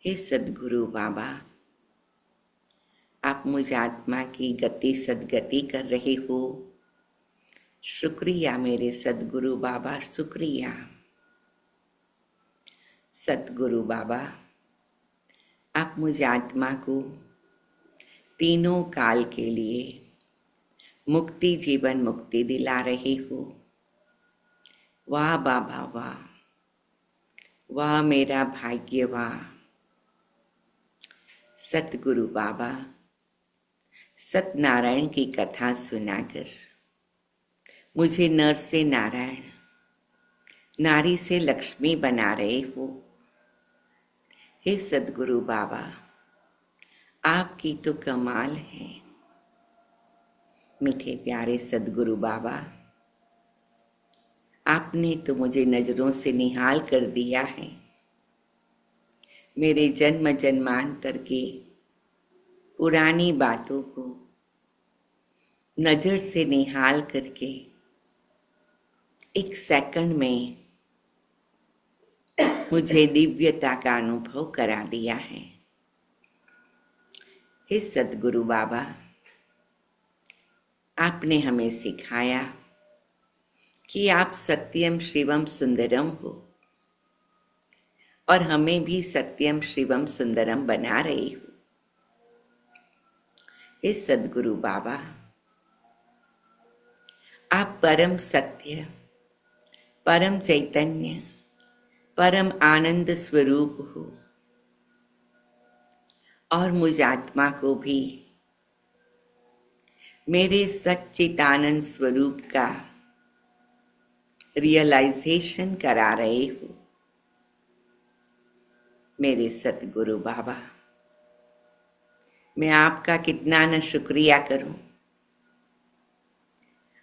हे सद्गुरु बाबा, आप मुझ आत्मा की गति सद्गति कर रहे हो। शुक्रिया मेरे सद्गुरु बाबा, शुक्रिया। सद्गुरु बाबा, आप मुझ आत्मा को तीनों काल के लिए मुक्ति जीवन मुक्ति दिला रहे हो। वाह बाबा वाह, वाह मेरा भाग्य वाह। सतगुरु बाबा, सत्यनारायण की कथा सुनाकर मुझे नर से नारायण, नारी से लक्ष्मी बना रहे हो। हे सद्गुरु बाबा, आपकी तो कमाल है। मीठे प्यारे सद्गुरु बाबा, आपने तो मुझे नजरों से निहाल कर दिया है। मेरे जन्म जन्मांतर के पुरानी बातों को नजर से निहाल करके एक सेकंड में मुझे दिव्यता का अनुभव करा दिया है। हे सद्गुरु बाबा, आपने हमें सिखाया कि आप सत्यम शिवम सुंदरम हो और हमें भी सत्यम शिवम सुंदरम बना रहे हो। हे सद्गुरु बाबा, आप परम सत्य, परम चैतन्य, परम आनंद स्वरूप हो और मुझ आत्मा को भी मेरे सच्चिदानंद स्वरूप का रियलाइजेशन करा रहे हो। मेरे सतगुरु बाबा, मैं आपका कितना न शुक्रिया करूं।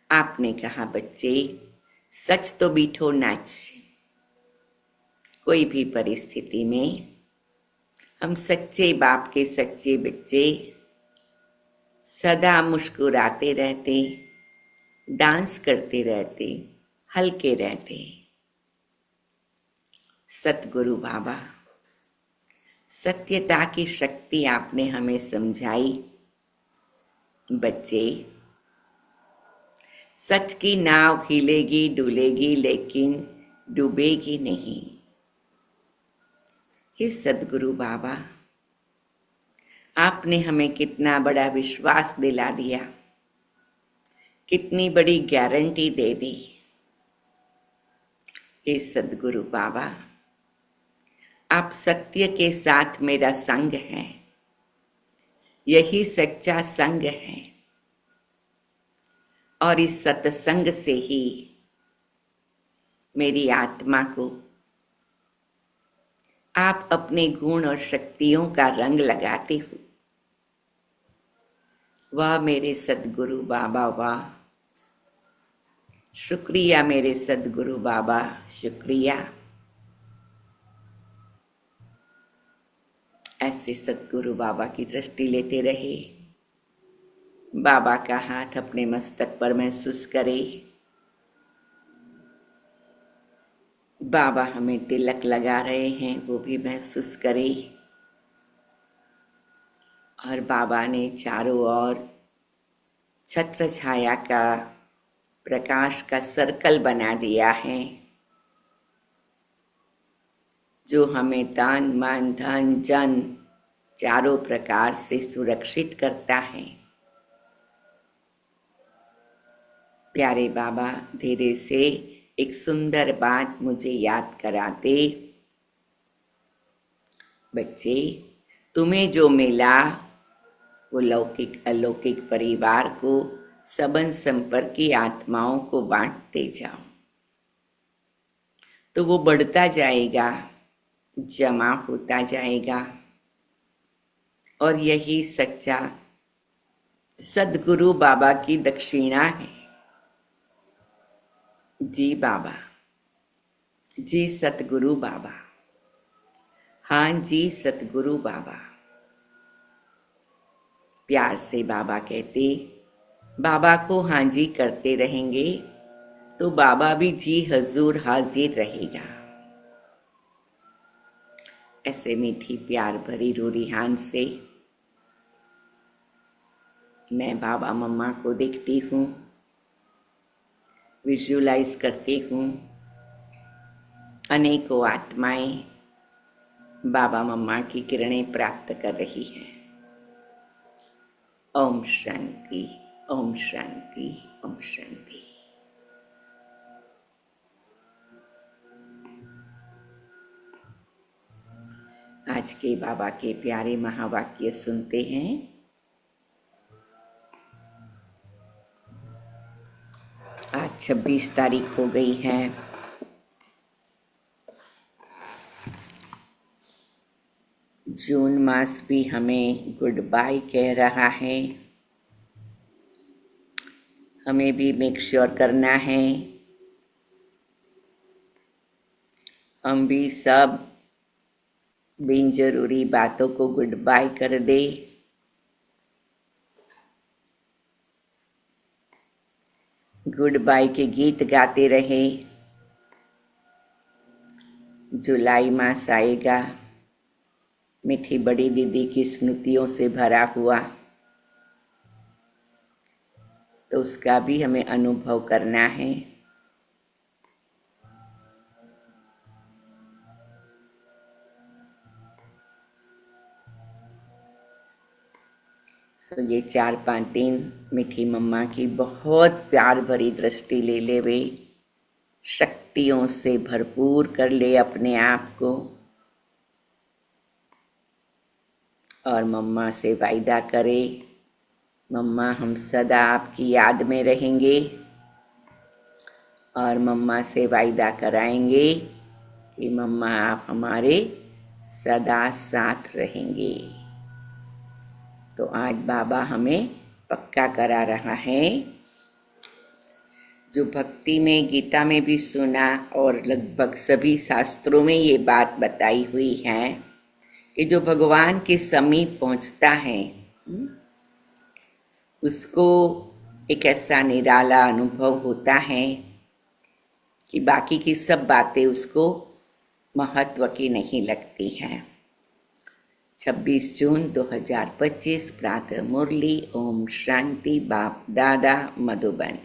आपने कहा बच्चे सच तो बीठो नाच। कोई भी परिस्थिति में हम सच्चे बाप के सच्चे बच्चे सदा मुस्कुराते रहते, डांस करते रहते, हल्के रहते। सतगुरु बाबा, सत्यता की शक्ति आपने हमें समझाई। बच्चे, सच की नाव हिलेगी डुलेगी लेकिन डूबेगी नहीं। हे सद्गुरु बाबा, आपने हमें कितना बड़ा विश्वास दिला दिया, कितनी बड़ी गारंटी दे दी। हे सद्गुरु बाबा, आप सत्य के साथ मेरा संग है, यही सच्चा संग है और इस सत्संग से ही मेरी आत्मा को आप अपने गुण और शक्तियों का रंग लगाते हो। वाह मेरे सद्गुरु बाबा वाह, शुक्रिया मेरे सद्गुरु बाबा, शुक्रिया। ऐसे सद्गुरु बाबा की दृष्टि लेते रहे। बाबा का हाथ अपने मस्तक पर महसूस करे। बाबा हमें तिलक लगा रहे हैं वो भी महसूस करे। और बाबा ने चारों ओर छत्र छाया का प्रकाश का सर्कल बना दिया है, जो हमें तन मन धन जन चारों प्रकार से सुरक्षित करता है। प्यारे बाबा धीरे से एक सुंदर बात मुझे याद कराते। बच्चे, तुम्हें जो मिला वो लौकिक अलौकिक परिवार को, सबन संपर्क की आत्माओं को बांटते जाओ, तो वो बढ़ता जाएगा, जमा होता जाएगा। और यही सच्चा सद्गुरु बाबा की दक्षिणा है। जी बाबा, जी सतगुरु बाबा, हाँ जी सतगुरु बाबा। प्यार से बाबा कहते, बाबा को हाँ जी करते रहेंगे तो बाबा भी जी हजूर हाजिर रहेगा। ऐसे मीठी प्यार भरी रूरिहान से मैं बाबा मम्मा को देखती हूँ, विजुअलाइज करती हूँ। अनेकों आत्माएं बाबा मम्मा की किरणें प्राप्त कर रही हैं। ओम शांति, ओम शांति, ओम शांति। आज के बाबा के प्यारे महावाक्य सुनते हैं। आज 26 तारीख हो गई है। जून मास भी हमें गुड बाय कह रहा है। हमें भी मेक श्योर करना है हम भी सब बिन जरूरी बातों को गुड बाय कर दे। गुड बाय के गीत गाते रहे। जुलाई मास आएगा, मीठी बड़ी दीदी की स्मृतियों से भरा हुआ, तो उसका भी हमें अनुभव करना है। तो ये 4-5 दिन मीठी मम्मा की बहुत प्यार भरी दृष्टि ले ले, वे शक्तियों से भरपूर कर ले अपने आप को, और मम्मा से वायदा करे, मम्मा हम सदा आपकी याद में रहेंगे, और मम्मा से वायदा कराएंगे कि मम्मा आप हमारे सदा साथ रहेंगे। तो आज बाबा हमें पक्का करा रहा है, जो भक्ति में गीता में भी सुना और लगभग सभी शास्त्रों में ये बात बताई हुई है कि जो भगवान के समीप पहुंचता है उसको एक ऐसा निराला अनुभव होता है कि बाकी की सब बातें उसको महत्व की नहीं लगती हैं। 26 जून 2025 प्रातः मुरली। ओम शांति। बाप दादा मधुबन।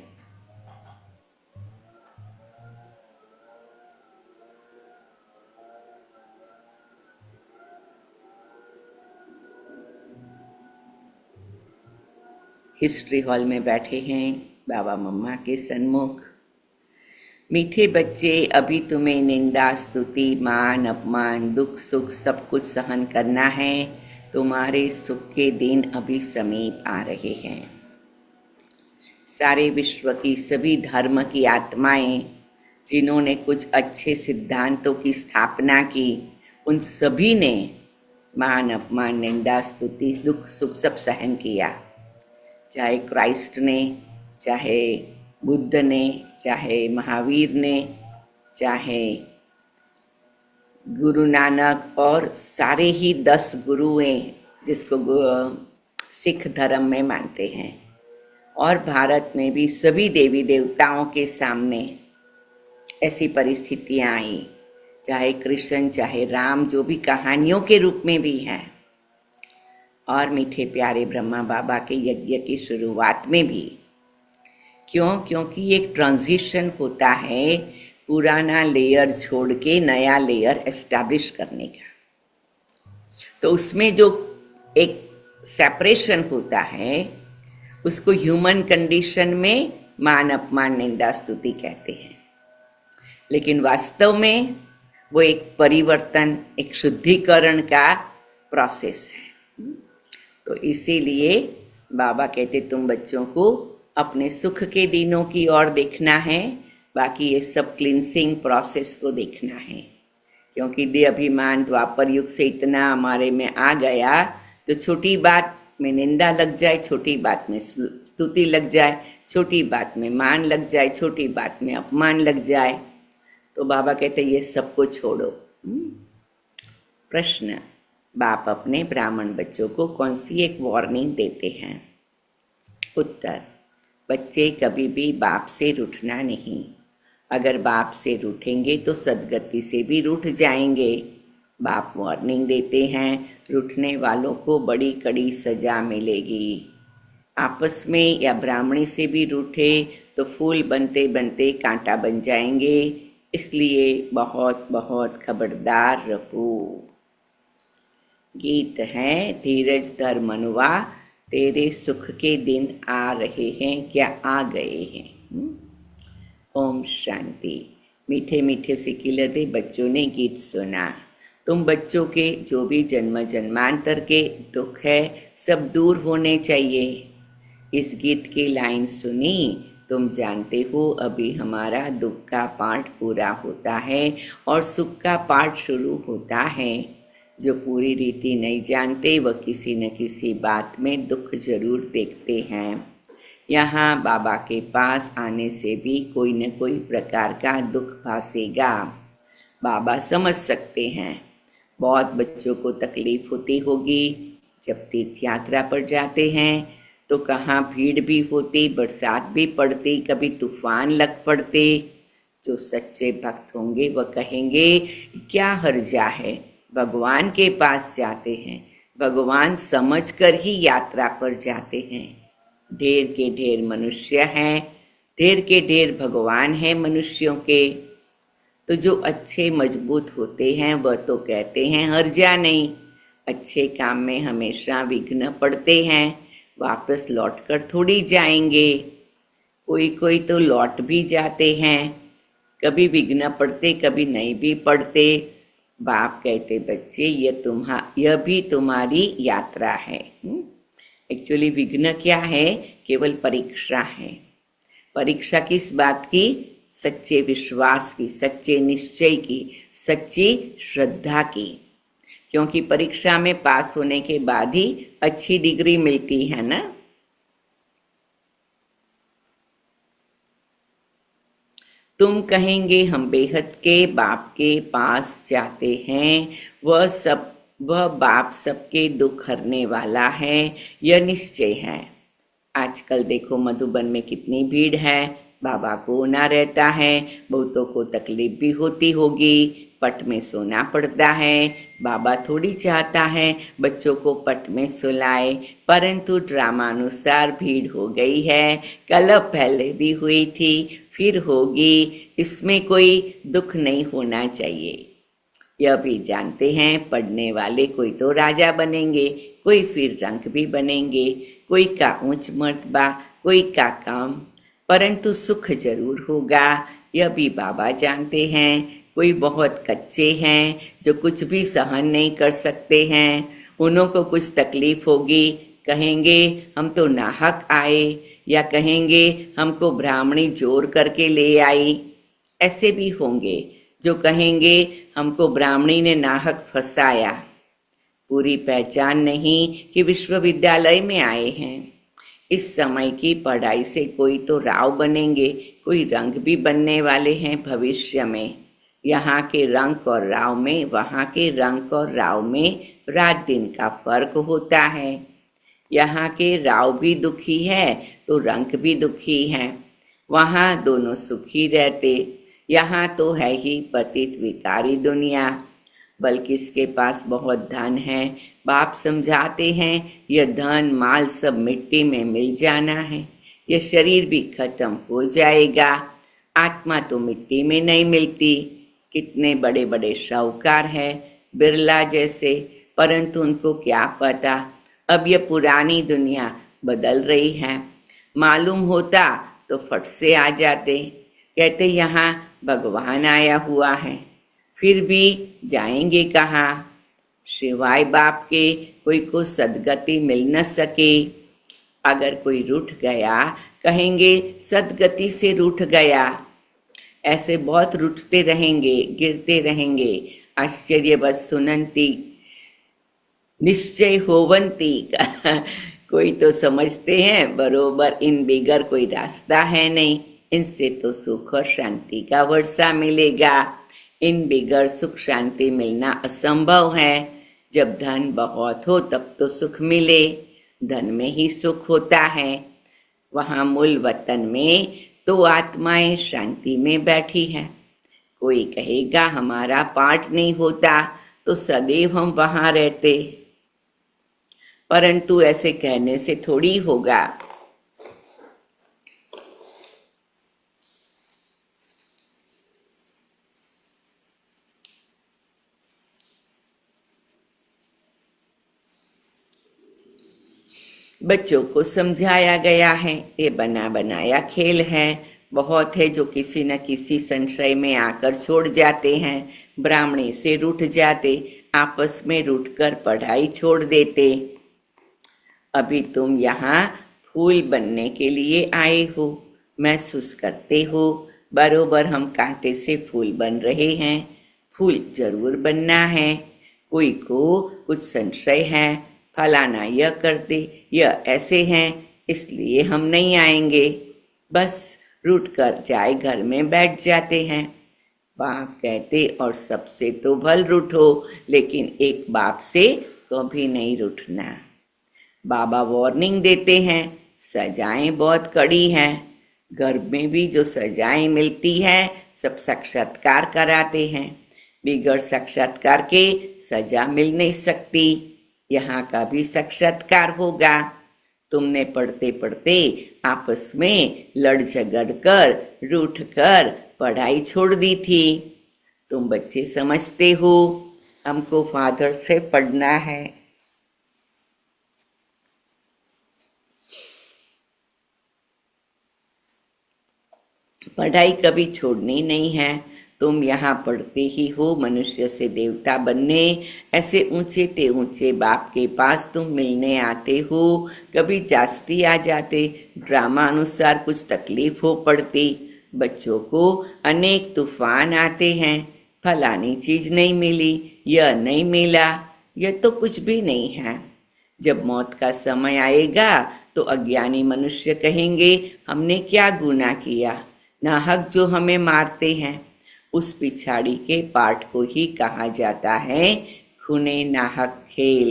हिस्ट्री हॉल में बैठे हैं बाबा मम्मा के सन्मुख। मीठे बच्चे, अभी तुम्हें निंदा स्तुति मान अपमान दुख सुख सब कुछ सहन करना है। तुम्हारे सुख के दिन अभी समीप आ रहे हैं। सारे विश्व की सभी धर्म की आत्माएं जिन्होंने कुछ अच्छे सिद्धांतों की स्थापना की, उन सभी ने मान अपमान निंदा स्तुति दुख सुख सब सहन किया। चाहे क्राइस्ट ने, चाहे बुद्ध ने, चाहे महावीर ने, चाहे गुरु नानक और सारे ही 10 गुरुएं जिसको सिख धर्म में मानते हैं, और भारत में भी सभी देवी देवताओं के सामने ऐसी परिस्थितियां आई, चाहे कृष्ण चाहे राम, जो भी कहानियों के रूप में भी हैं, और मीठे प्यारे ब्रह्मा बाबा के यज्ञ की शुरुआत में भी। क्यों? क्योंकि एक ट्रांजिशन होता है पुराना लेयर छोड़ के नया लेयर एस्टैब्लिश करने का। तो उसमें जो एक सेपरेशन होता है उसको ह्यूमन कंडीशन में मान अपमान निंदा स्तुति कहते हैं, लेकिन वास्तव में वो एक परिवर्तन, एक शुद्धिकरण का प्रोसेस है। तो इसीलिए बाबा कहते तुम बच्चों को अपने सुख के दिनों की ओर देखना है, बाकी ये सब क्लींसिंग प्रोसेस को देखना है। क्योंकि देह अभिमान द्वापर युग से इतना हमारे में आ गया, तो छोटी बात में निंदा लग जाए, छोटी बात में स्तुति लग जाए, छोटी बात में मान लग जाए, छोटी बात में अपमान लग जाए। तो बाबा कहते ये सबको छोड़ो। प्रश्न, बाप अपने ब्राह्मण बच्चों को कौन सी एक वार्निंग देते हैं? उत्तर, बच्चे कभी भी बाप से रूठना नहीं। अगर बाप से रूठेंगे तो सदगति से भी रूठ जाएंगे। बाप वार्निंग देते हैं, रूठने वालों को बड़ी कड़ी सजा मिलेगी। आपस में या ब्राह्मणी से भी रूठे तो फूल बनते बनते कांटा बन जाएंगे, इसलिए बहुत बहुत खबरदार रहो। गीत है, धीरज धर मनुआ, तेरे सुख के दिन आ रहे हैं क्या आ गए हैं। ओम शांति। मीठे मीठे से खिलते बच्चों ने गीत सुना। तुम बच्चों के जो भी जन्म जन्मांतर के दुख है सब दूर होने चाहिए। इस गीत की लाइन सुनी, तुम जानते हो अभी हमारा दुख का पाठ पूरा होता है और सुख का पाठ शुरू होता है। जो पूरी रीति नहीं जानते वह किसी न किसी बात में दुख जरूर देखते हैं। यहाँ बाबा के पास आने से भी कोई न कोई प्रकार का दुख भासेगा। बाबा समझ सकते हैं। बहुत बच्चों को तकलीफ होती होगी जब तीर्थ यात्रा पर जाते हैं, तो कहाँ भीड़ भी होती, बरसात भी पड़ती, कभी तूफान लग पड़ते। जो सच्चे भक्त होंगे वह कहेंगे क्या हर्जा है, भगवान के पास जाते हैं, भगवान समझकर ही यात्रा पर जाते हैं। ढेर के ढेर मनुष्य हैं, ढेर के ढेर भगवान हैं मनुष्यों के। तो जो अच्छे मजबूत होते हैं वह तो कहते हैं हर्जा नहीं। अच्छे काम में हमेशा विघ्न पड़ते हैं, वापस लौट कर थोड़ी जाएंगे। कोई कोई तो लौट भी जाते हैं, कभी विघ्न पड़ते कभी नहीं भी पड़ते। बाप कहते बच्चे यह भी तुम्हारी यात्रा है। एक्चुअली विघ्न क्या है? केवल परीक्षा है। परीक्षा किस बात की? सच्चे विश्वास की, सच्चे निश्चय की, सच्ची श्रद्धा की। क्योंकि परीक्षा में पास होने के बाद ही अच्छी डिग्री मिलती है ना। तुम कहेंगे हम बेहद के बाप के पास जाते हैं, वह बाप सबके दुख हरने वाला है, यह निश्चय है। आजकल देखो मधुबन में कितनी भीड़ है, बाबा को होना रहता है, बहुतों को तकलीफ भी होती होगी, पट में सोना पड़ता है। बाबा थोड़ी चाहता है बच्चों को पट में सुलाए, परंतु ड्रामानुसार भीड़ हो गई है। कल पहले भी हुई थी, फिर होगी, इसमें कोई दुख नहीं होना चाहिए। यह भी जानते हैं पढ़ने वाले कोई तो राजा बनेंगे, कोई फिर रंक भी बनेंगे, कोई का ऊंच मर्तबा, कोई का काम, परंतु सुख जरूर होगा। यह भी बाबा जानते हैं। कोई बहुत कच्चे हैं जो कुछ भी सहन नहीं कर सकते हैं, उन्हों को कुछ तकलीफ होगी, कहेंगे हम तो नाहक आए, या कहेंगे हमको ब्राह्मणी जोर करके ले आई। ऐसे भी होंगे जो कहेंगे हमको ब्राह्मणी ने नाहक फंसाया। पूरी पहचान नहीं कि विश्वविद्यालय में आए हैं, इस समय की पढ़ाई से कोई तो राव बनेंगे, कोई रंग भी बनने वाले हैं भविष्य में। यहाँ के रंग और राव में, वहाँ के रंग और राव में रात दिन का फर्क होता है। यहाँ के राव भी दुखी है तो रंग भी दुखी है, वहाँ दोनों सुखी रहते। यहाँ तो है ही पतित विकारी दुनिया। बल्कि इसके पास बहुत धन है, बाप समझाते हैं यह धन माल सब मिट्टी में मिल जाना है, यह शरीर भी खत्म हो जाएगा, आत्मा तो मिट्टी में नहीं मिलती। कितने बड़े बड़े शाहूकार हैं, बिरला जैसे, परंतु उनको क्या पता अब यह पुरानी दुनिया बदल रही है। मालूम होता तो फट से आ जाते, कहते यहाँ भगवान आया हुआ है, फिर भी जाएंगे कहाँ? शिवाय बाप के कोई को सदगति मिल न सके। अगर कोई रूठ गया, कहेंगे सदगति से रूठ गया। ऐसे बहुत रूठते रहेंगे, गिरते रहेंगे। आश्चर्य बस सुनंती निश्चय होवंती कोई तो समझते हैं बरोबर इन बिगर कोई रास्ता है नहीं, इनसे तो सुख और शांति का वर्षा मिलेगा। इन बिगर सुख शांति मिलना असंभव है। जब धन बहुत हो तब तो सुख मिले, धन में ही सुख होता है। वहाँ मूल वतन में तो आत्माएं शांति में बैठी हैं। कोई कहेगा हमारा पाठ नहीं होता तो सदैव हम वहाँ रहते, परंतु ऐसे कहने से थोड़ी होगा। बच्चों को समझाया गया है ये बना बनाया खेल है। बहुत है जो किसी न किसी संशय में आकर छोड़ जाते हैं, ब्राह्मणी से रूठ जाते, आपस में रूठकर पढ़ाई छोड़ देते। अभी तुम यहाँ फूल बनने के लिए आए हो, महसूस करते हो बरोबर हम कांटे से फूल बन रहे हैं। फूल जरूर बनना है। कोई को कुछ संशय है, फलाना यह करते, यह ऐसे हैं, इसलिए हम नहीं आएंगे। बस रूठ कर जाए घर में बैठ जाते हैं। बाप कहते और सबसे तो भल रूठो, लेकिन एक बाप से कभी नहीं रूठना। बाबा वार्निंग देते हैं, सजाएं बहुत कड़ी हैं। घर में भी जो सजाएं मिलती है सब साक्षात्कार कराते हैं, बिगड़ साक्षात्कार के सजा मिल नहीं सकती। यहाँ का भी साक्षात्कार होगा। तुमने पढ़ते पढ़ते आपस में लड़ झगड़ कर रूठ कर पढ़ाई छोड़ दी थी। तुम बच्चे समझते हो हमको फादर से पढ़ना है। पढ़ाई कभी छोड़नी नहीं है। तुम यहाँ पढ़ते ही हो मनुष्य से देवता बनने। ऐसे ऊंचे ते ऊंचे बाप के पास तुम मिलने आते हो। कभी जास्ती आ जाते, ड्रामा अनुसार कुछ तकलीफ हो पड़ती। बच्चों को अनेक तूफान आते हैं, फलानी चीज नहीं मिली, यह नहीं मिला, यह तो कुछ भी नहीं है। जब मौत का समय आएगा तो अज्ञानी मनुष्य कहेंगे हमने क्या गुनाह किया, नाहक जो हमें मारते हैं। उस पिछाड़ी के पाठ को ही कहा जाता है खूने नाहक खेल।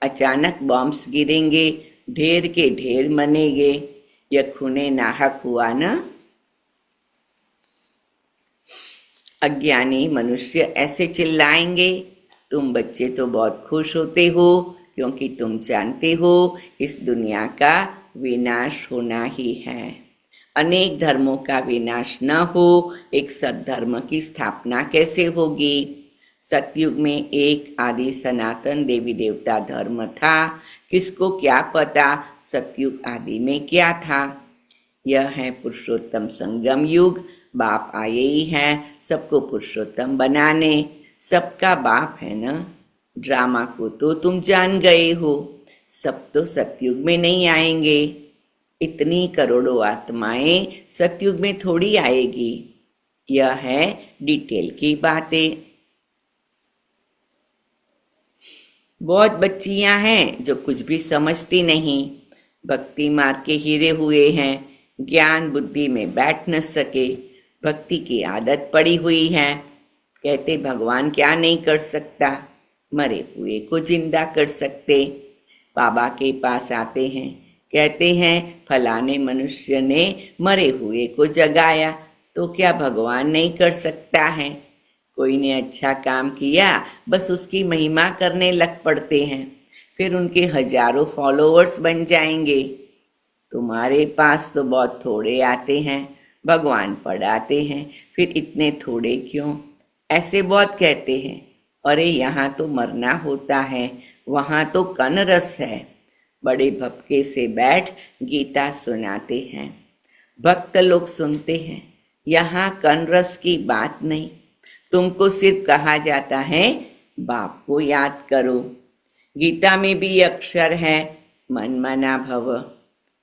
अचानक बॉम्ब्स गिरेंगे, ढेर के ढेर मनेंगे, यह खूने नाहक हुआ ना। अज्ञानी मनुष्य ऐसे चिल्लाएंगे। तुम बच्चे तो बहुत खुश होते हो क्योंकि तुम जानते हो इस दुनिया का विनाश होना ही है। अनेक धर्मों का विनाश न हो, एक सद्धर्म की स्थापना कैसे होगी? सतयुग में एक आदि सनातन देवी देवता धर्म था। किसको क्या पता सतयुग आदि में क्या था? यह है पुरुषोत्तम संगम युग। बाप आए ही हैं सबको पुरुषोत्तम बनाने। सबका बाप है ना। ड्रामा को तो तुम जान गए हो। सब तो सतयुग में नहीं आएंगे। इतनी करोड़ों आत्माएं सतयुग में थोड़ी आएगी। यह है डिटेल की बातें। बहुत बच्चियां हैं जो कुछ भी समझती नहीं। भक्ति मार्ग के हीरे हुए हैं, ज्ञान बुद्धि में बैठ न सके, भक्ति की आदत पड़ी हुई है। कहते भगवान क्या नहीं कर सकता, मरे हुए को जिंदा कर सकते। बाबा के पास आते हैं, कहते हैं फलाने मनुष्य ने मरे हुए को जगाया, तो क्या भगवान नहीं कर सकता है? कोई ने अच्छा काम किया, बस उसकी महिमा करने लग पड़ते हैं, फिर उनके हजारों फॉलोअर्स बन जाएंगे। तुम्हारे पास तो बहुत थोड़े आते हैं, भगवान पढ़ाते हैं, फिर इतने थोड़े क्यों? ऐसे बहुत कहते हैं। अरे यहाँ तो मरना होता है, वहाँ तो कन रस है। बड़े भपके से बैठ गीता सुनाते हैं, भक्त लोग सुनते हैं। यहाँ कन रस की बात नहीं, तुमको सिर्फ कहा जाता है बाप को याद करो। गीता में भी अक्षर है मन मना भव,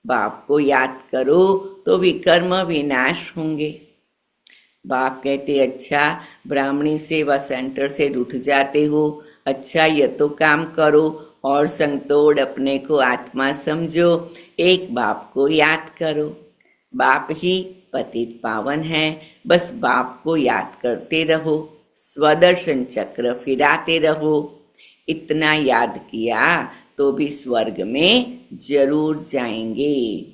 बाप को याद करो तो विकर्म विनाश होंगे। बाप कहते अच्छा ब्राह्मणी सेवा सेंटर से रूठ जाते हो, अच्छा ये तो काम करो और संतोड़ अपने को आत्मा समझो, एक बाप को याद करो। बाप ही पतित पावन है, बस बाप को याद करते रहो, स्वदर्शन चक्र फिराते रहो। इतना याद किया तो भी स्वर्ग में जरूर जाएंगे।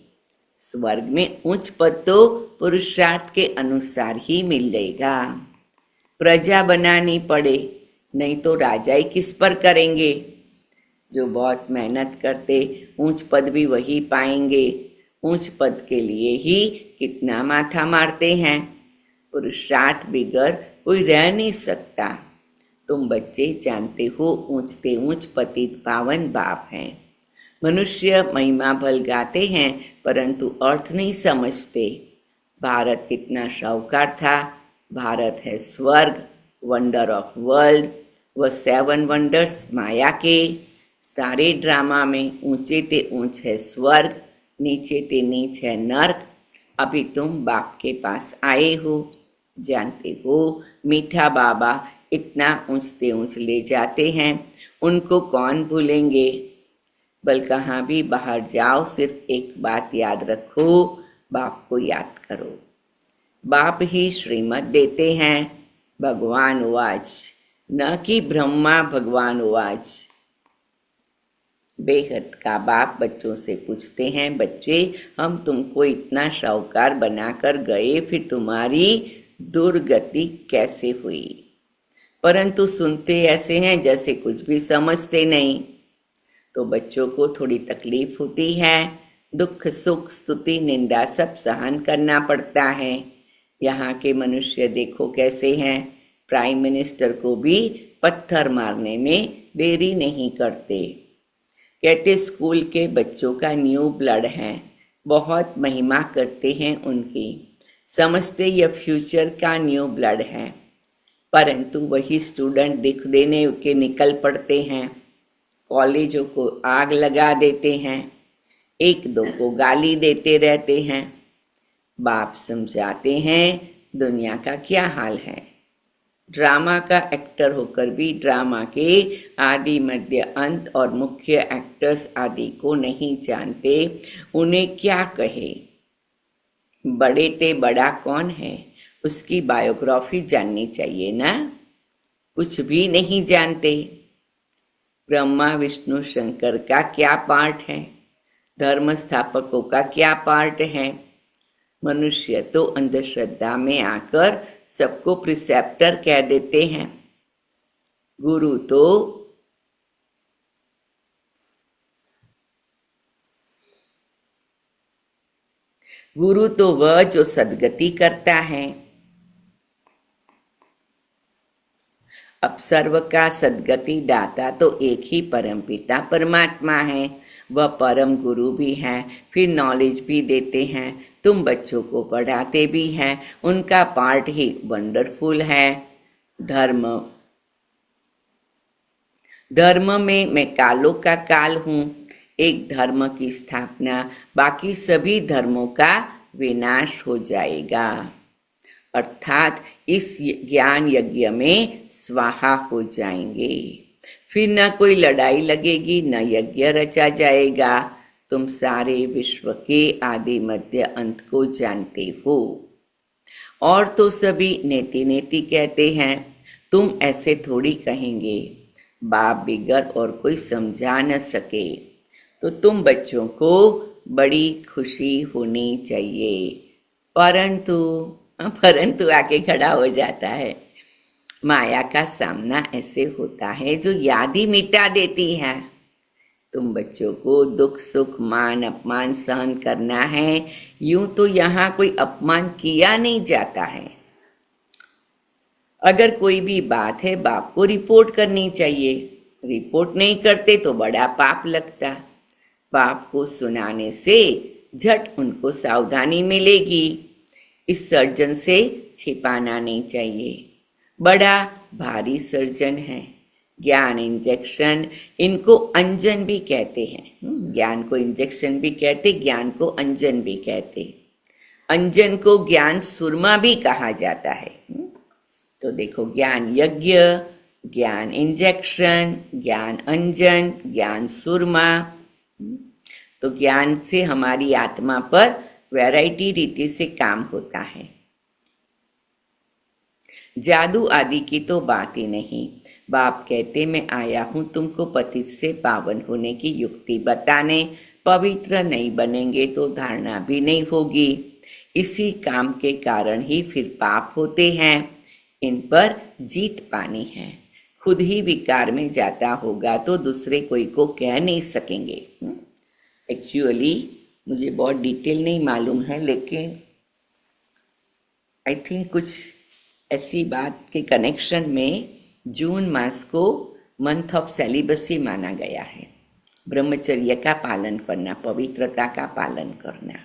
स्वर्ग में उच्च पद तो पुरुषार्थ के अनुसार ही मिलेगा। प्रजा बनानी पड़े, नहीं तो राजाई किस पर करेंगे? जो बहुत मेहनत करते ऊंच पद भी वही पाएंगे। ऊंच पद के लिए ही कितना माथा मारते हैं। पुरुषार्थ बिगर कोई रह नहीं सकता। तुम बच्चे जानते हो ऊंचते ऊंच पतित पावन बाप हैं। मनुष्य महिमा भल गाते हैं परंतु अर्थ नहीं समझते। भारत कितना शाहूकार था, भारत है स्वर्ग, वंडर ऑफ वर्ल्ड, व 7 वंडर्स माया के। सारे ड्रामा में ऊंचे ते ऊंच है स्वर्ग, नीचे ते नीच है नर्क। अभी तुम बाप के पास आए हो, जानते हो मीठा बाबा इतना ऊंचते ऊंच ले जाते हैं, उनको कौन भूलेंगे। बल कहाँ भी बाहर जाओ सिर्फ एक बात याद रखो, बाप को याद करो। बाप ही श्रीमत देते हैं, भगवान उवाच, न कि ब्रह्मा भगवान उवाच। बेहद का बाप बच्चों से पूछते हैं, बच्चे हम तुमको इतना शाहूकार बनाकर गए, फिर तुम्हारी दुर्गति कैसे हुई? परंतु सुनते ऐसे हैं जैसे कुछ भी समझते नहीं। तो बच्चों को थोड़ी तकलीफ होती है, दुख सुख स्तुति निंदा सब सहन करना पड़ता है। यहाँ के मनुष्य देखो कैसे हैं, प्राइम मिनिस्टर को भी पत्थर मारने में देरी नहीं करते। कहते स्कूल के बच्चों का न्यू ब्लड है, बहुत महिमा करते हैं उनकी, समझते यह फ्यूचर का न्यू ब्लड है। परंतु वही स्टूडेंट दिख देने के निकल पड़ते हैं, कॉलेजों को आग लगा देते हैं, एक दो को गाली देते रहते हैं। बाप समझाते हैं दुनिया का क्या हाल है। ड्रामा का एक्टर होकर भी ड्रामा के आदि मध्य अंत और मुख्य एक्टर्स आदि को नहीं जानते, उन्हें क्या कहे। बड़े ते बड़ा कौन है, उसकी बायोग्राफी जाननी चाहिए ना, कुछ भी नहीं जानते। ब्रह्मा विष्णु शंकर का क्या पार्ट है, धर्म स्थापकों का क्या पार्ट है। मनुष्य तो अंधश्रद्धा में आकर सबको प्रिसेप्टर कह देते हैं। गुरु तो वह जो सद्गति करता है। अब सर्व का सद्गति दाता तो एक ही परमपिता परमात्मा है, वह परम गुरु भी हैं, फिर नॉलेज भी देते हैं। तुम बच्चों को पढ़ाते भी हैं, उनका पार्ट ही वंडरफुल है। धर्म में मैं कालों का काल हूँ, एक धर्म की स्थापना, बाकी सभी धर्मों का विनाश हो जाएगा। अर्थात इस ज्ञान यज्ञ में स्वाहा हो जाएंगे, फिर न कोई लड़ाई लगेगी, न यज्ञ रचा जाएगा, तुम सारे विश्व के आदि मध्य अंत को जानते हो। और तो सभी नेति नेति कहते हैं, तुम ऐसे थोड़ी कहेंगे, बाप बिगर और कोई समझा न सके। तो तुम बच्चों को बड़ी खुशी होनी चाहिए। परंतु परंतु आके खड़ा हो जाता है। माया का सामना ऐसे होता है जो याद ही मिटा देती है। तुम बच्चों को दुख सुख मान अपमान सहन करना है। यूं तो यहाँ कोई अपमान किया नहीं जाता है। अगर कोई भी बात है, बाप को रिपोर्ट करनी चाहिए। रिपोर्ट नहीं करते तो बड़ा पाप लगता। बाप को सुनाने से झट उनको सावधानी मिलेगी। इस सर्जन से छिपाना नहीं चाहिए। बड़ा भारी सर्जन है। ज्ञान इंजेक्शन, इनको अंजन भी कहते हैं। ज्ञान को इंजेक्शन भी कहते, ज्ञान को अंजन भी कहते। अंजन को ज्ञान सुरमा भी कहा जाता है। तो देखो, ज्ञान यज्ञ, ज्ञान इंजेक्शन, ज्ञान अंजन, ज्ञान सुरमा। तो ज्ञान से हमारी आत्मा पर वैरायटी रीति से काम होता है। जादू आदि की तो बात ही नहीं। बाप कहते, मैं आया हूं तुमको पतित से पावन होने की युक्ति बताने। पवित्र नहीं बनेंगे तो धारणा भी नहीं होगी। इसी काम के कारण ही फिर पाप होते हैं। इन पर जीत पानी है। खुद ही विकार में जाता होगा तो दूसरे कोई को कह नहीं सकेंगे। एक्चुअली मुझे बहुत डिटेल नहीं मालूम है, लेकिन आई थिंक कुछ ऐसी बात के कनेक्शन में जून मास को मंथ ऑफ सेलिबसी माना गया है। ब्रह्मचर्य का पालन करना, पवित्रता का पालन करना।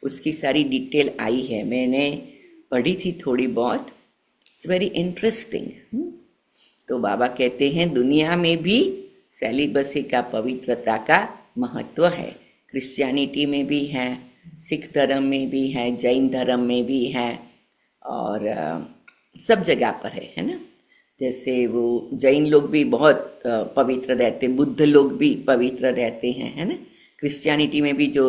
उसकी सारी डिटेल आई है, मैंने पढ़ी थी थोड़ी बहुत। It's very interesting. तो बाबा कहते हैं दुनिया में भी सेलिबसी का, पवित्रता का महत्व है। क्रिश्चियनिटी में भी है, सिख धर्म में भी है, जैन धर्म में भी है, और सब जगह पर है ना। जैसे वो जैन लोग भी बहुत पवित्र रहते, बुद्ध लोग भी पवित्र रहते हैं, है ना। क्रिश्चियनिटी में भी जो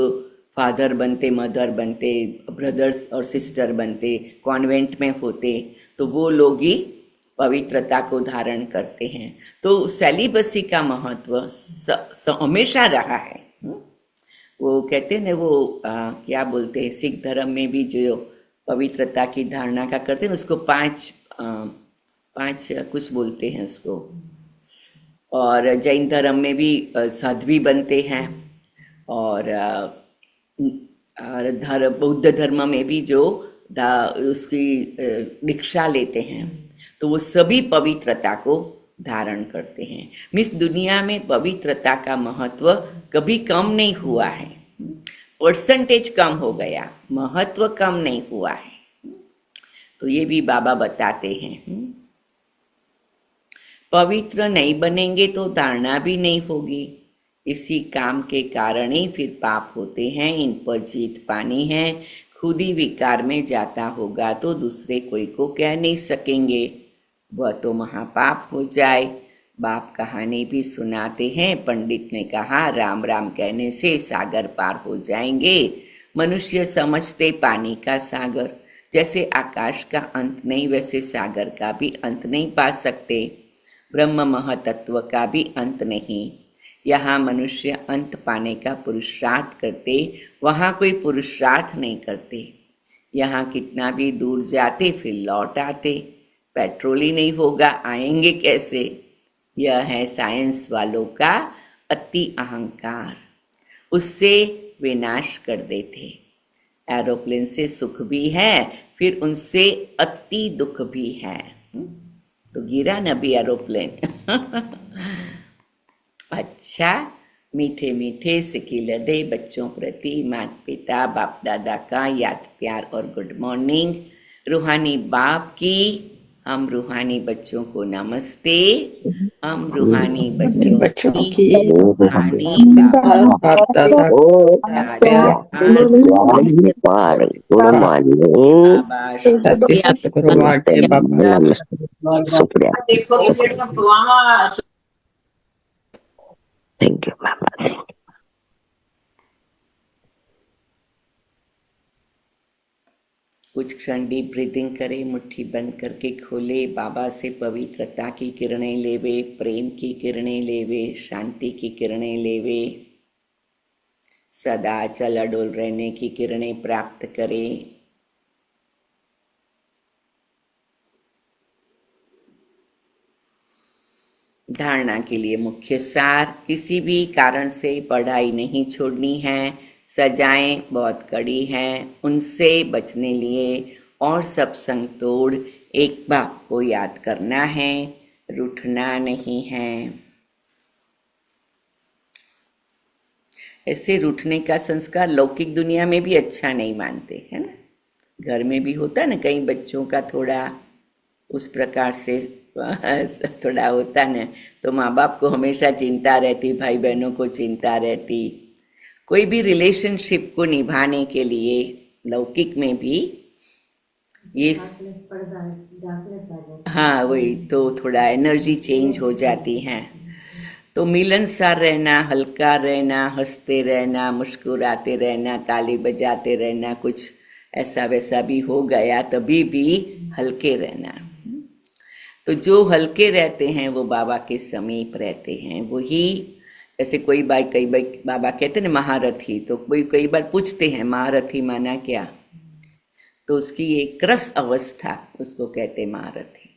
फादर बनते, मदर बनते, ब्रदर्स और सिस्टर बनते, कॉन्वेंट में होते, तो वो लोग ही पवित्रता को धारण करते हैं। तो सेलिबसी का महत्व हमेशा रहा है। वो कहते हैं ना, वो क्या बोलते हैं, सिख धर्म में भी जो पवित्रता की धारणा का करते हैं उसको पांच कुछ बोलते हैं उसको। और जैन धर्म में भी साध्वी बनते हैं, और बौद्ध धर्म में भी जो उसकी दीक्षा लेते हैं, तो वो सभी पवित्रता को धारण करते हैं। मीन्स दुनिया में पवित्रता का महत्व कभी कम नहीं हुआ है। परसेंटेज कम हो गया, महत्व कम नहीं हुआ है। तो ये भी बाबा बताते हैं। पवित्र नहीं बनेंगे तो धारणा भी नहीं होगी। इसी काम के कारण ही फिर पाप होते हैं। इन पर जीत पानी है। खुद ही विकार में जाता होगा तो दूसरे कोई को कह नहीं सकेंगे, वह तो महापाप हो जाए। बाप कहानी भी सुनाते हैं। पंडित ने कहा, राम राम कहने से सागर पार हो जाएंगे। मनुष्य समझते पानी का सागर, जैसे आकाश का अंत नहीं वैसे सागर का भी अंत नहीं पा सकते। ब्रह्म महतत्व का भी अंत नहीं। यहाँ मनुष्य अंत पाने का पुरुषार्थ करते, वहाँ कोई पुरुषार्थ नहीं करते। यहाँ कितना भी दूर जाते फिर लौट आते। पेट्रोल ही नहीं होगा, आएंगे कैसे? यह है साइंस वालों का अति अहंकार। उससे विनाश कर देते। एरोप्लेन से सुख भी है, फिर उनसे अति दुख भी है। तो गिरा न भी एरोप्लेन। अच्छा, मीठे मीठे सिकिल दे बच्चों प्रति माता पिता बाप दादा का याद प्यार और गुड मॉर्निंग। रूहानी बाप की हम रूहानी बच्चों को नमस्ते। हम रूहानी बच्चों की रूहानी बाप दादा को Thank you, Mama. कुछ क्षण डीप ब्रीदिंग करे, मुट्ठी बंद करके खोले, बाबा से पवित्रता की किरणें लेवे, प्रेम की किरणें लेवे, शांति की किरणें लेवे, सदा चल अडोल रहने की किरणें प्राप्त करे। धारणा के लिए मुख्य सार, किसी भी कारण से पढ़ाई नहीं छोड़नी है, सजाएं बहुत कड़ी हैं, उनसे बचने लिए और सब संग तोड़ एक बाप को याद करना है, रूठना नहीं है। ऐसे रूठने का संस्कार लौकिक दुनिया में भी अच्छा नहीं मानते, है ना। घर में भी होता है ना, कई बच्चों का थोड़ा उस प्रकार से थोड़ा होता ना, तो माँ बाप को हमेशा चिंता रहती, भाई बहनों को चिंता रहती। कोई भी रिलेशनशिप को निभाने के लिए लौकिक में भी ये हाँ वही तो थोड़ा एनर्जी चेंज हो जाती है। तो मिलनसार रहना, हल्का रहना, हंसते रहना, मुस्कुराते रहना, ताली बजाते रहना, कुछ ऐसा वैसा भी हो गया तभी भी हल्के रहना। तो जो हल्के रहते हैं वो बाबा के समीप रहते हैं। वही ऐसे कई बार बाबा कहते हैं ना महारथी, तो कोई कई बार पूछते हैं महारथी माना क्या, तो उसकी एक रस अवस्था उसको कहते महारथी।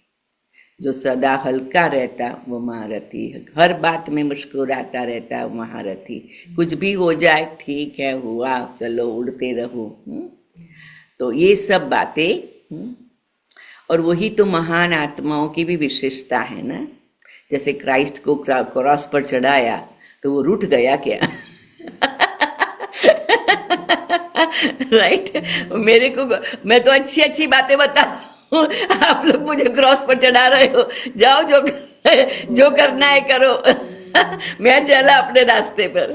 जो सदा हल्का रहता वो महारथी है, हर बात में मुस्कुराता रहता वो महारथी। कुछ भी हो जाए ठीक है, हुआ, चलो उड़ते रहो। तो ये सब बातें, और वही तो महान आत्माओं की भी विशेषता है ना। जैसे क्राइस्ट को क्रॉस पर चढ़ाया तो वो रूठ गया क्या? राइट मेरे को, मैं तो अच्छी अच्छी बातें बता हूँ, आप लोग मुझे क्रॉस पर चढ़ा रहे हो, जाओ जो करना है करो। मैं चला अपने रास्ते पर।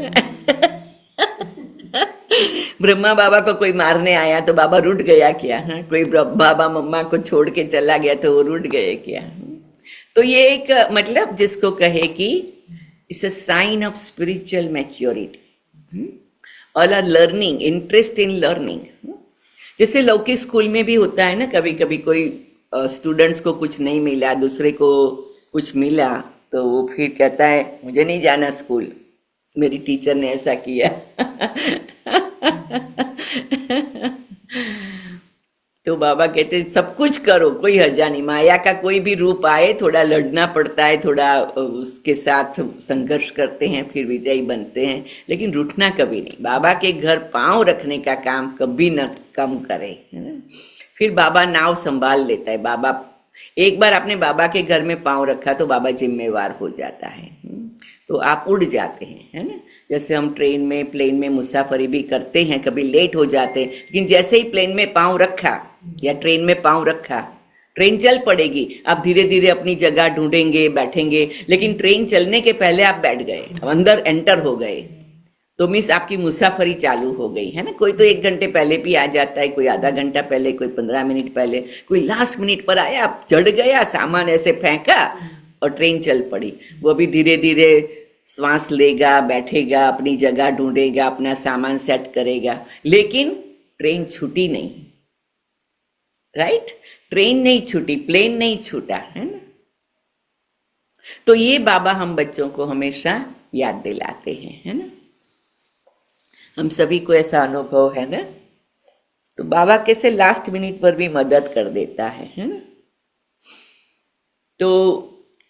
ब्रह्मा बाबा को कोई मारने आया तो बाबा रूठ गया क्या? हाँ, कोई बाबा मम्मा को छोड़ के चला गया तो वो रूठ गए क्या? तो ये एक मतलब जिसको कहे कि it's a sign of spiritual maturity और लर्निंग, इंटरेस्ट इन लर्निंग। जैसे लौकिक स्कूल में भी होता है ना, कभी कभी कोई स्टूडेंट्स को कुछ नहीं मिला, दूसरे को कुछ मिला, तो वो फिर कहता है मुझे नहीं जाना स्कूल, मेरी टीचर ने ऐसा किया। तो बाबा कहते सब कुछ करो, कोई हर्जा नहीं, माया का कोई भी रूप आए थोड़ा लड़ना पड़ता है, थोड़ा उसके साथ संघर्ष करते हैं, फिर विजयी बनते हैं, लेकिन रूठना कभी नहीं। बाबा के घर पांव रखने का काम कभी न कम करे, है ना। फिर बाबा नाव संभाल लेता है। बाबा एक बार आपने बाबा के घर में पांव रखा तो बाबा जिम्मेवार हो जाता है। तो आप उड़ जाते हैं, है ना। जैसे हम ट्रेन में, प्लेन में मुसाफरी भी करते हैं, कभी लेट हो जाते हैं, लेकिन जैसे ही प्लेन में पांव रखा या ट्रेन में पांव रखा, ट्रेन चल पड़ेगी। आप धीरे धीरे अपनी जगह ढूंढेंगे, बैठेंगे, लेकिन ट्रेन चलने के पहले आप बैठ गए, अंदर एंटर हो गए, तो मीन्स आपकी मुसाफरी चालू हो गई, है ना। कोई तो 1 घंटे पहले भी आ जाता है, कोई आधा घंटा पहले, कोई 15 मिनट पहले, कोई लास्ट मिनट पर आया, आप चढ़ गया, सामान ऐसे फेंका और ट्रेन चल पड़ी। वो भी धीरे धीरे श्वास लेगा, बैठेगा, अपनी जगह ढूंढेगा, अपना सामान सेट करेगा, लेकिन ट्रेन छूटी नहीं। राइट, ट्रेन नहीं छूटी, प्लेन नहीं छूटा, है ना। तो ये बाबा हम बच्चों को हमेशा याद दिलाते हैं, है ना। हम सभी को ऐसा अनुभव है ना। तो बाबा कैसे लास्ट मिनट पर भी मदद कर देता है ना। तो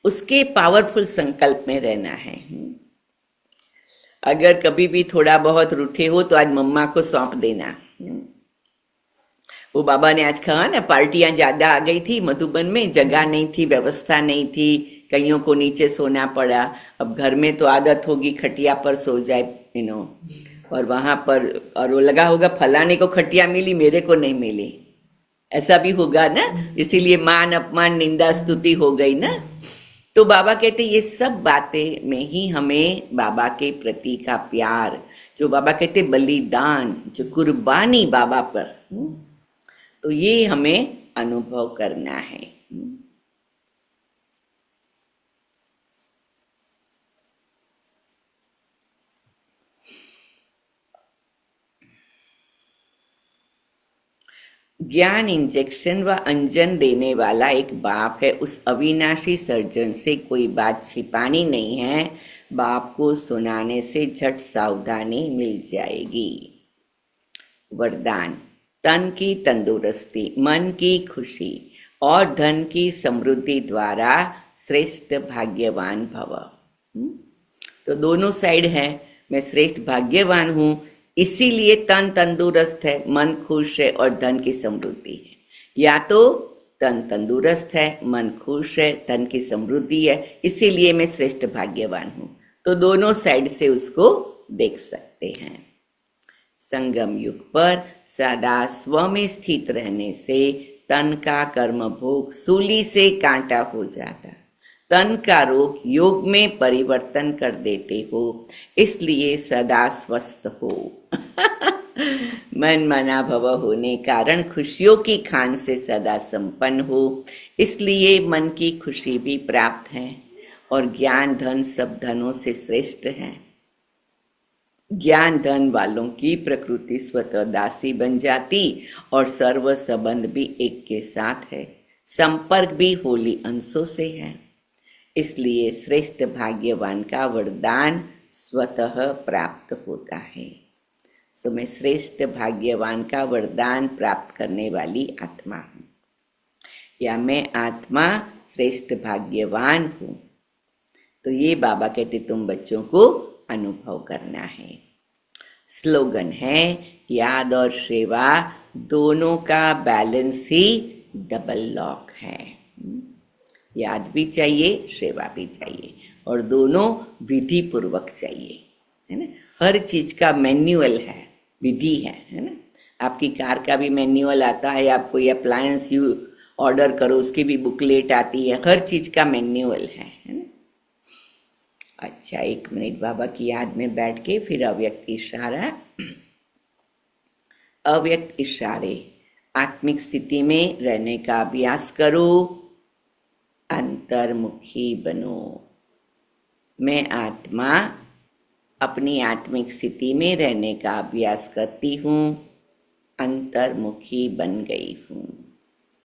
उसके पावरफुल संकल्प में रहना है। अगर कभी भी थोड़ा बहुत रूठे हो तो आज मम्मा को सौंप देना। वो बाबा ने आज कहा ना, पार्टियां ज्यादा आ गई थी मधुबन में, जगह नहीं थी, व्यवस्था नहीं थी, कईयों को नीचे सोना पड़ा। अब घर में तो आदत होगी खटिया पर सो जाए, और वहां पर, और वो लगा होगा फलाने को खटिया मिली, मेरे को नहीं मिली, ऐसा भी होगा ना। इसीलिए मान अपमान निंदा स्तुति हो गई ना। तो बाबा कहते ये सब बातें में ही हमें बाबा के प्रति का प्यार, जो बाबा कहते बलिदान, जो कुर्बानी बाबा पर, तो ये हमें अनुभव करना है। ज्ञान इंजेक्शन व अंजन देने वाला एक बाप है। उस अविनाशी सर्जन से कोई बात छिपानी नहीं है। बाप को सुनाने से झट सावधानी मिल जाएगी। वरदान। तन की तंदुरुस्ती, मन की खुशी और धन की समृद्धि द्वारा श्रेष्ठ भाग्यवान भव। तो दोनों साइड है। मैं श्रेष्ठ भाग्यवान हूँ, इसीलिए तन तंदुरुस्त है, मन खुश है और धन की समृद्धि है। या तो तन तंदुरुस्त है, मन खुश है, धन की समृद्धि है, इसीलिए मैं श्रेष्ठ भाग्यवान हूँ। तो दोनों साइड से उसको देख सकते हैं। संगम युग पर सदा स्व में स्थित रहने से तन का कर्म भोग सूली से कांटा हो जाता। तन का रोग योग में परिवर्तन कर देते हो, इसलिए सदा स्वस्थ हो। मन मना भव होने कारण खुशियों की खान से सदा संपन्न हो, इसलिए मन की खुशी भी प्राप्त है। और ज्ञान धन सब धनों से श्रेष्ठ है। ज्ञान धन वालों की प्रकृति स्वतः दासी बन जाती और सर्व संबंध भी एक के साथ है, संपर्क भी होली अंशों से है। इसलिए श्रेष्ठ भाग्यवान का वरदान स्वतः प्राप्त होता है। सो मैं श्रेष्ठ भाग्यवान का वरदान प्राप्त करने वाली आत्मा हूँ, या मैं आत्मा श्रेष्ठ भाग्यवान हूँ। तो ये बाबा कहते तुम बच्चों को अनुभव करना है। स्लोगन है, याद और सेवा दोनों का बैलेंस ही डबल लॉक है। याद भी चाहिए, सेवा भी चाहिए, और दोनों विधि पूर्वक चाहिए, है ना। हर चीज का मैन्युअल है, विधि है ना। आपकी कार का भी मैन्युअल आता है, आप कोई अप्लायंस यू ऑर्डर करो उसकी भी बुकलेट आती है, हर चीज का मैन्युअल है ना। अच्छा, 1 मिनट बाबा की याद में बैठ के फिर अव्यक्त इशारा। अव्यक्त इशारे। आत्मिक स्थिति में रहने का अभ्यास करो, अंतर्मुखी बनो। मैं आत्मा अपनी आत्मिक स्थिति में रहने का अभ्यास करती हूँ, अंतर्मुखी बन गई हूँ।